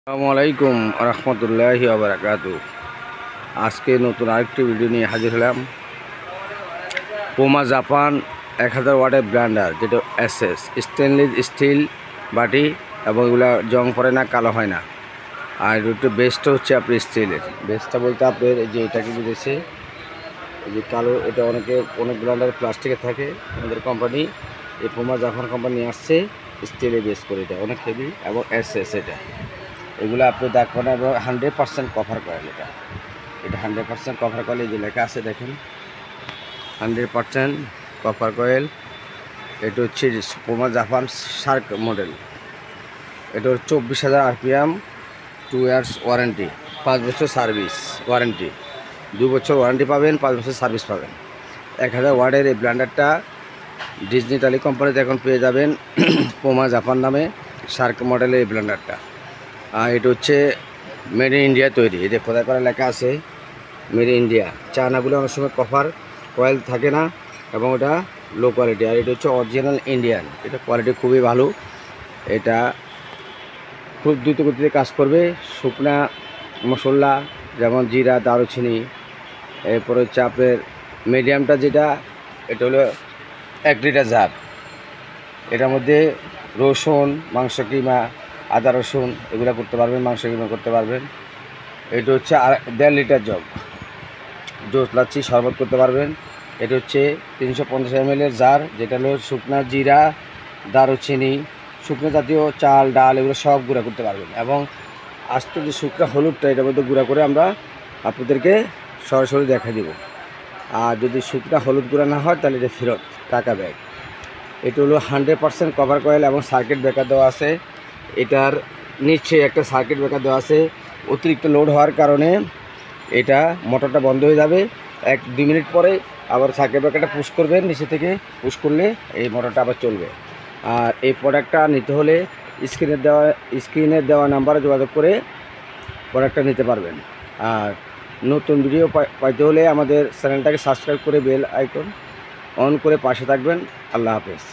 আসসালামু আলাইকুম রহমতুল্লাহি ওয়া বারাকাতুহু। আজকে নতুন আরেকটি ভিডিও নিয়ে হাজির হলাম। পোমা জাপান 1000 ওয়াটের ব্লেন্ডার, যেটা এসএস স্টেনলেস স্টিল বাটি, এবং এগুলা জং পড়ে না, কালো হয় না। আর একটু বেস্টটা হচ্ছে আপনার স্টিলের। বেস্টটা বলতে আপনার এই যে এটাকে বুঝেছে, এই যে কালো, এটা অনেক ব্লেন্ডার প্লাস্টিকের থাকে। আমাদের কোম্পানি এই পোমা জাপান কোম্পানি আসছে স্টিলে বেস করে, এটা অনেক হেভি এবং এসএস। এগুলো আপনি দেখবেন এবং 100% কভার করেন। এটা 100% কভার কয়েল, এই যে লেখা আছে দেখেন 100% কভার কয়েল। এটা হচ্ছে পোমা জাপান শার্ক মডেল। এটা হচ্ছে 24,000 RPM, 2 ইয়ার্স ওয়ারেন্টি, 5 বছর সার্ভিস ওয়ারেন্টি, 2 বছর ওয়ারেন্টি পাবেন, 5 বছর সার্ভিস পাবেন। 1000 ওয়াটের এই ব্লেন্ডারটা ডিজনি টালি কোম্পানিতে এখন পেয়ে যাবেন পোমা জাপান নামে, শার্ক মডেলের এই ব্লেন্ডারটা। আর এটা হচ্ছে মেড ইন ইন্ডিয়া তৈরি। এটা খোদাই করা লেখা আছে মেড ইন ইন্ডিয়া। চায়নাগুলো অনেক সময় কভার কয়েল থাকে না, এবং ওটা লো কোয়ালিটি। আর এটা হচ্ছে অরিজিনাল ইন্ডিয়ান। এটা কোয়ালিটি খুবই ভালো। এটা খুব দ্রুত গতিতে কাজ করবে। শুকনা মশলা যেমন জিরা, দারুচিনি, এরপরে হচ্ছে আপনার মিডিয়ামটা যেটা, এটা হলো 1 লিটার জার। এটার মধ্যে রসুন, মাংস কিমা, আদা রসুন এগুলো করতে পারবেন, মাংস কিমা করতে পারবেন। এটা হচ্ছে 1.5 লিটার জগ, জোস লাচ্ছি শরবত করতে পারবেন। এটা হচ্ছে 350 ml জার, যেটা হলো শুকনা জিরা, দারুচিনি, শুকনো জাতীয় চাল ডাল এগুলো সব গুঁড়া করতে পারবেন। এবং আস্ত যে শুকনা হলুদটা এটার মধ্যে গুঁড়া করে আমরা আপনাদেরকে সরাসরি দেখা দিব। আর যদি শুকনা হলুদ গুঁড়া না হয় তাহলে এটা ফেরত, টাকা ব্যাগ। এটা হলো 100% কভার কয়েল এবং সার্কিট ব্রেকার দেওয়া আছে। এটার নিচে একটা সার্কিট ব্রেকার দেওয়া আছে। অতিরিক্ত লোড হওয়ার কারণে এটা মোটরটা বন্ধ হয়ে যাবে। 1-2 মিনিট পরে আবার সার্কিট ব্রেকারটা পুশ করবেন, নিচে থেকে পুশ করলে এই মোটরটা আবার চলবে। আর এই প্রোডাক্টটা নিতে হলে স্ক্রিনে দেওয়া নাম্বারে যোগাযোগ করে প্রোডাক্টটা নিতে পারবেন। আর নতুন ভিডিও পাইতে হলে আমাদের চ্যানেলটাকে সাবস্ক্রাইব করে বেল আইকন অন করে পাশে থাকবেন। আল্লাহ হাফেজ।